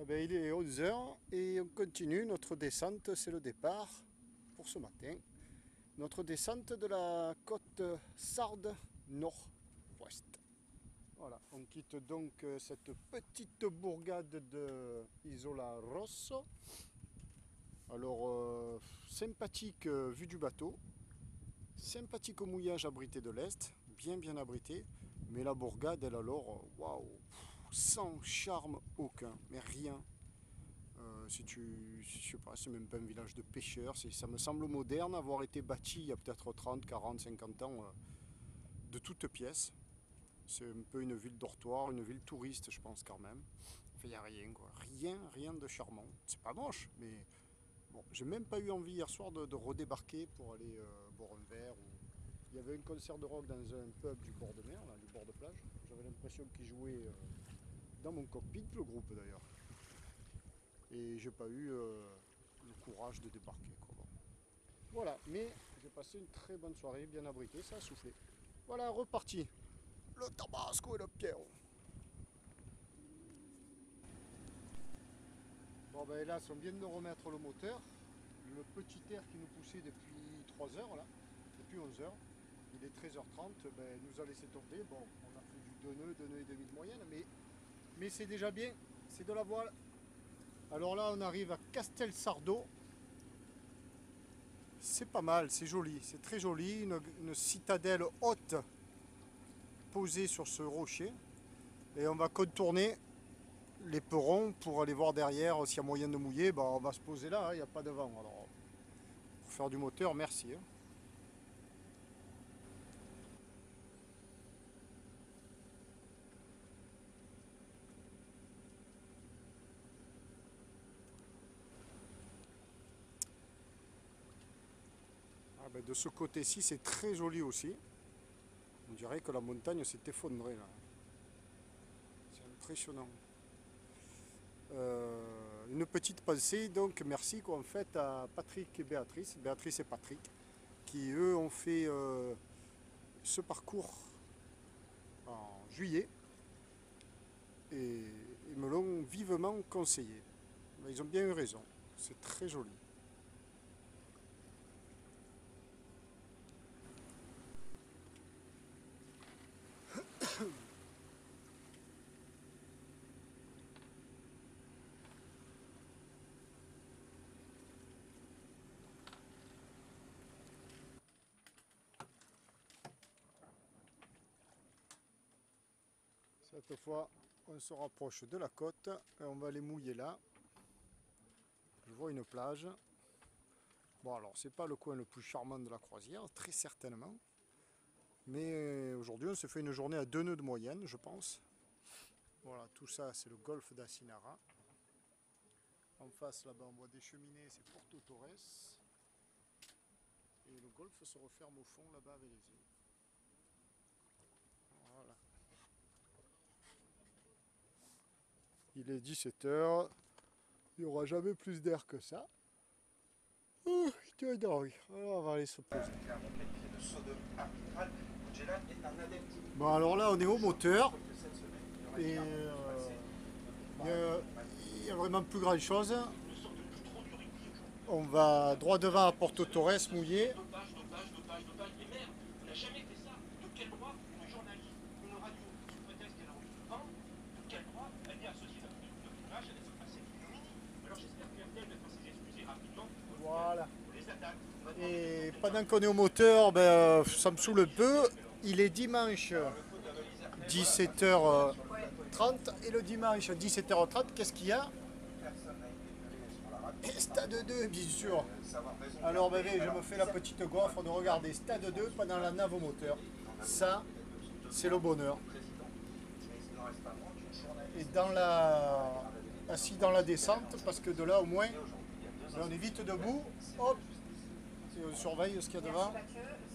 Eh ben, il est 11 heures et on continue notre descente, c'est le départ pour ce matin. Notre descente de la côte Sarde nord-ouest. Voilà, on quitte donc cette petite bourgade de Isola Rosso. Alors, sympathique vue du bateau, sympathique au mouillage abrité de l'Est, bien abrité, mais la bourgade, elle alors, waouh, sans charme aucun, mais rien. Si tu, je sais pas, c'est même pas un village de pêcheurs, ça me semble moderne, avoir été bâti il y a peut-être 30, 40, 50 ans, de toutes pièces. C'est un peu une ville dortoir, une ville touriste, je pense quand même. Enfin, il n'y a rien, quoi. Rien de charmant. C'est pas moche, mais bon, j'ai même pas eu envie hier soir de redébarquer pour aller boire un verre. Il y avait un concert de rock dans un pub du bord de mer, là, du bord de plage. J'avais l'impression qu'ils jouaient dans mon cockpit, le groupe d'ailleurs. Et j'ai pas eu le courage de débarquer, quoi. Bon. Voilà, mais j'ai passé une très bonne soirée, bien abritée, ça a soufflé. Voilà, reparti. Le tabasco et le pierre. Bon ben là, on vient de remettre le moteur. Le petit air qui nous poussait depuis 3 heures, là, depuis 11 heures. Il est 13h30, ben, nous a laissé tomber. Bon, on a fait du 2 nœuds et demi de moyenne, mais c'est déjà bien, c'est de la voile. Alors là, on arrive à Castelsardo. C'est pas mal, c'est joli, c'est très joli. Une citadelle haute posée sur ce rocher. Et on va contourner les perrons pour aller voir derrière s'il y a moyen de mouiller. Ben, on va se poser là, il n'y a pas de vent. Alors, pour faire du moteur, merci. Ah ben, de ce côté-ci, c'est très joli aussi. On dirait que la montagne s'est effondrée là. C'est impressionnant. Une petite pensée, donc merci en fait à Patrick et Béatrice et Patrick, qui eux ont fait ce parcours en juillet et ils me l'ont vivement conseillé. Ils ont bien eu raison, c'est très joli. Cette fois, on se rapproche de la côte et on va aller mouiller là. Je vois une plage. Bon alors, c'est pas le coin le plus charmant de la croisière, très certainement. Mais aujourd'hui, on s'est fait une journée à 2 nœuds de moyenne, je pense. Voilà, tout ça, c'est le golfe d'Asinara. En face, là-bas, on voit des cheminées, c'est Porto Torres. Et le golfe se referme au fond, là-bas, avec les îles. Voilà. Il est 17 heures. Il n'y aura jamais plus d'air que ça. Oh, putain dingue. Alors, on va aller se poser. Bon, alors là, on est au moteur. Et il n'y a vraiment plus grand chose. On va droit devant à Porto Torres mouillé. Voilà. Et pendant qu'on est au moteur, ben, ça me saoule un peu. Il est dimanche 17h30 et le dimanche 17h30, qu'est-ce qu'il y a? Stade 2, bien sûr. Alors bébé, je me fais la petite gaufre de regarder Stade 2 pendant la nave au moteur. Ça, c'est le bonheur. Et assis dans la descente, parce que de là au moins, on est vite debout, hop, et on surveille ce qu'il y a devant.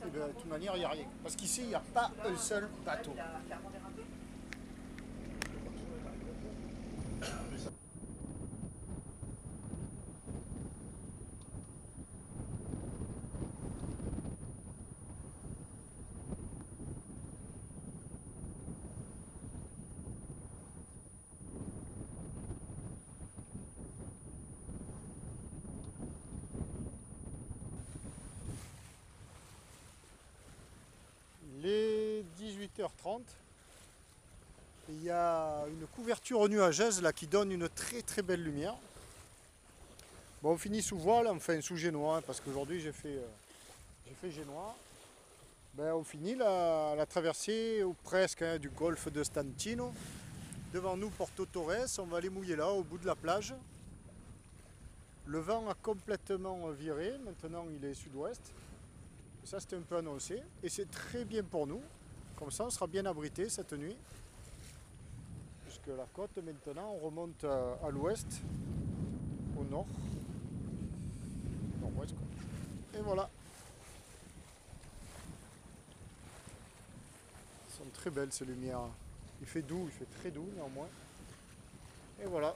Et bien, de toute manière, il n'y a rien. Parce qu'ici, il n'y a pas un seul bateau. 18h30. Et il y a une couverture nuageuse là qui donne une très très belle lumière. Bon, on finit sous voile, enfin sous génois, parce qu'aujourd'hui j'ai fait génois. Ben, on finit la traversée ou presque du golfe de Stantino. Devant nous, Porto Torres, on va aller mouiller là, au bout de la plage. Le vent a complètement viré, maintenant il est sud-ouest. Ça c'était un peu annoncé, et c'est très bien pour nous. Comme ça on sera bien abrité cette nuit. Puisque la côte maintenant, on remonte à l'ouest, au nord. Nord-ouest quoi. Et voilà. Elles sont très belles ces lumières. Il fait doux, il fait très doux néanmoins. Et voilà.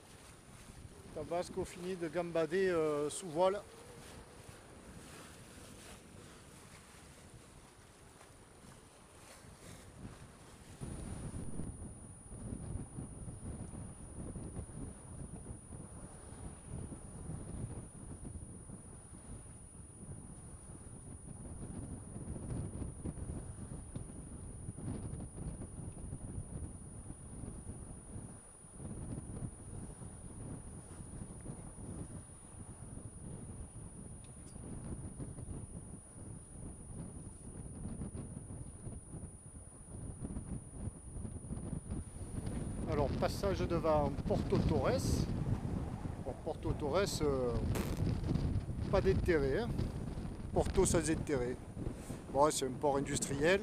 Tabasco finit de gambader sous voile. Alors passage devant Porto Torres. Bon, Porto Torres, pas d'intérêt. Hein. Porto sans intérêt. Bon, c'est un port industriel.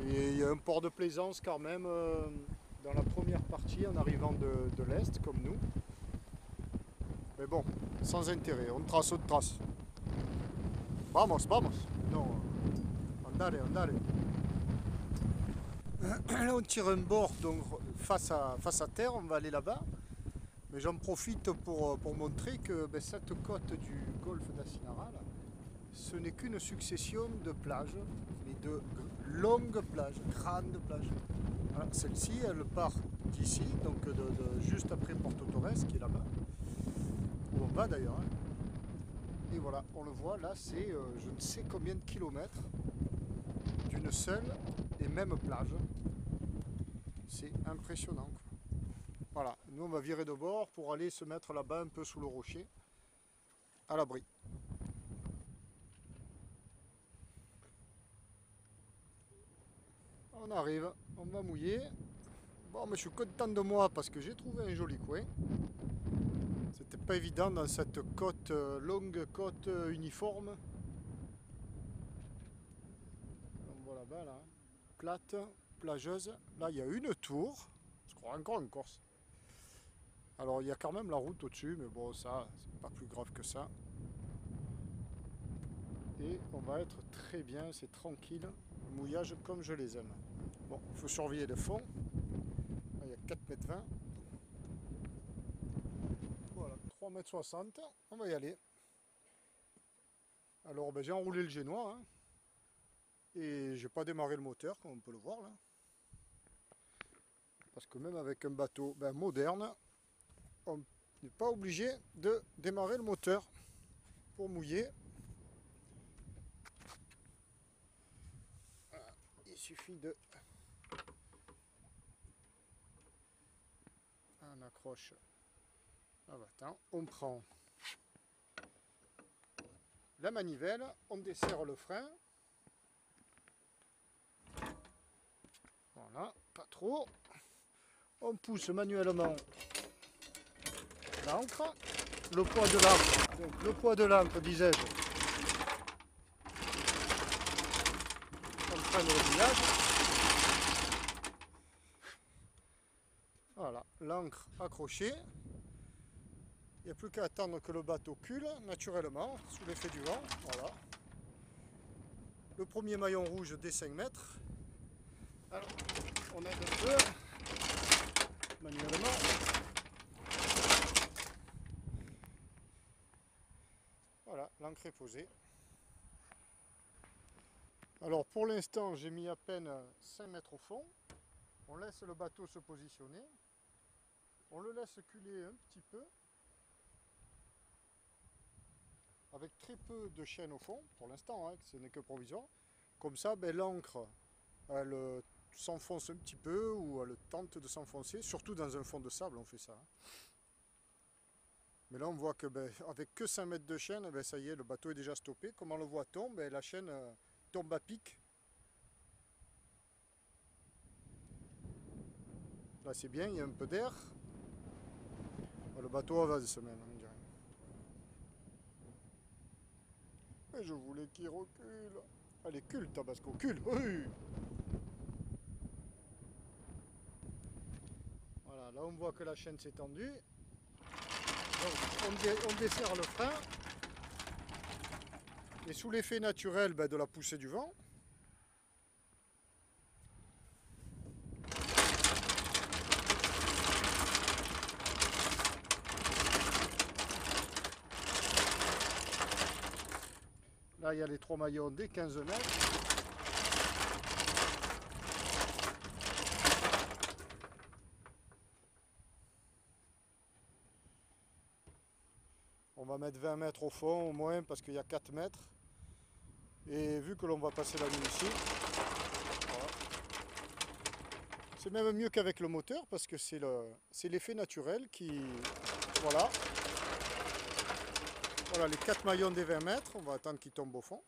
Et il y a un port de plaisance quand même dans la première partie en arrivant de l'Est comme nous. Mais bon, sans intérêt, on trace. Vamos. Non, andale. Là on tire un bord donc face à terre, on va aller là-bas. Mais j'en profite pour montrer que cette côte du golfe d'Assinara, ce n'est qu'une succession de plages, mais de longues plages, grandes plages. Voilà, celle-ci, elle part d'ici, donc juste après Porto Torres, qui est là-bas, où on va d'ailleurs. Hein. Et voilà, on le voit, là c'est je ne sais combien de kilomètres d'une seule et même plage. C'est impressionnant. Voilà, nous on va virer de bord pour aller se mettre là-bas un peu sous le rocher, à l'abri. On arrive, on va mouiller. Bon, mais je suis content de moi parce que j'ai trouvé un joli coin. C'était pas évident dans cette côte, longue côte uniforme. On voit là-bas, là, plate, plageuse. Là, il y a une tour. Je crois encore en Corse. Alors, il y a quand même la route au-dessus, mais bon, ça, c'est pas plus grave que ça. Et on va être très bien, c'est tranquille. Mouillage comme je les aime. Bon, il faut surveiller le fond. Là, il y a 4,20 m. Voilà, 3,60 m. On va y aller. Alors, j'ai enroulé le génois. Hein, et j'ai pas démarré le moteur, comme on peut le voir là. Parce que même avec un bateau moderne, on n'est pas obligé de démarrer le moteur pour mouiller. Voilà, il suffit de... On accroche. Ah bah attends, on prend la manivelle, on desserre le frein. Voilà, pas trop. On pousse manuellement l'ancre. Le poids de l'ancre, donc le poids de l'ancre, disais-je, on freine le village. Voilà, l'ancre accrochée. Il n'y a plus qu'à attendre que le bateau cule naturellement, sous l'effet du vent. Voilà. Le premier maillon rouge des 5 mètres. Alors, on aide un peu manuellement. Voilà, l'ancre est posée. Alors pour l'instant, j'ai mis à peine 5 mètres au fond. On laisse le bateau se positionner. On le laisse culer un petit peu. Avec très peu de chaîne au fond, pour l'instant, hein, ce n'est que provisoire. Comme ça, l'ancre elle s'enfonce un petit peu ou elle tente de s'enfoncer, surtout dans un fond de sable on fait ça. Mais là on voit que avec que 5 mètres de chaîne, ça y est, le bateau est déjà stoppé. Comme on le voit tomber, la chaîne tombe à pic. Là c'est bien, il y a un peu d'air. Le bateau avance se même, on dirait. Mais je voulais qu'il recule. Allez, cule Tabasco, cule. Oui. Voilà, là on voit que la chaîne s'est tendue. Donc, on desserre le frein. Et sous l'effet naturel de la poussée du vent, là il y a les 3 maillons des 15 mètres. On va mettre 20 mètres au fond au moins parce qu'il y a 4 mètres. Et vu que l'on va passer la nuit ici, voilà. C'est même mieux qu'avec le moteur parce que c'est l'effet naturel qui... Voilà. Voilà les 4 maillons des 20 mètres. On va attendre qu'ils tombent au fond.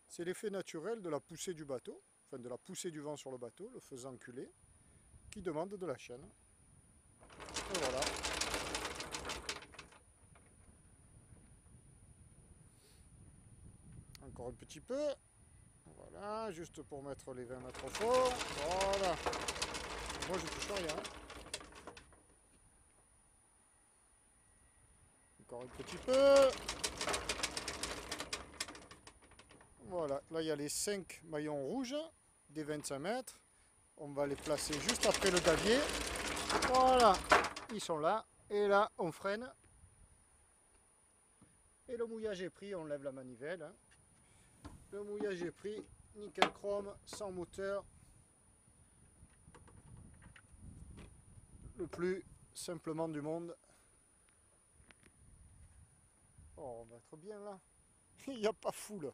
C'est l'effet naturel de la poussée du bateau, enfin de la poussée du vent sur le bateau, le faisant culer, qui demande de la chaîne. Et voilà. Encore un petit peu. Voilà, juste pour mettre les 20 mètres au fond. Voilà. Moi je touche rien. Encore un petit peu. Voilà, là il y a les 5 maillons rouges des 25 mètres. On va les placer juste après le davier. Voilà, ils sont là. Et là, on freine. Et le mouillage est pris, on lève la manivelle. Le mouillage est pris, nickel chrome, sans moteur. Le plus simplement du monde. Oh, on va être bien là. Il n'y a pas foule.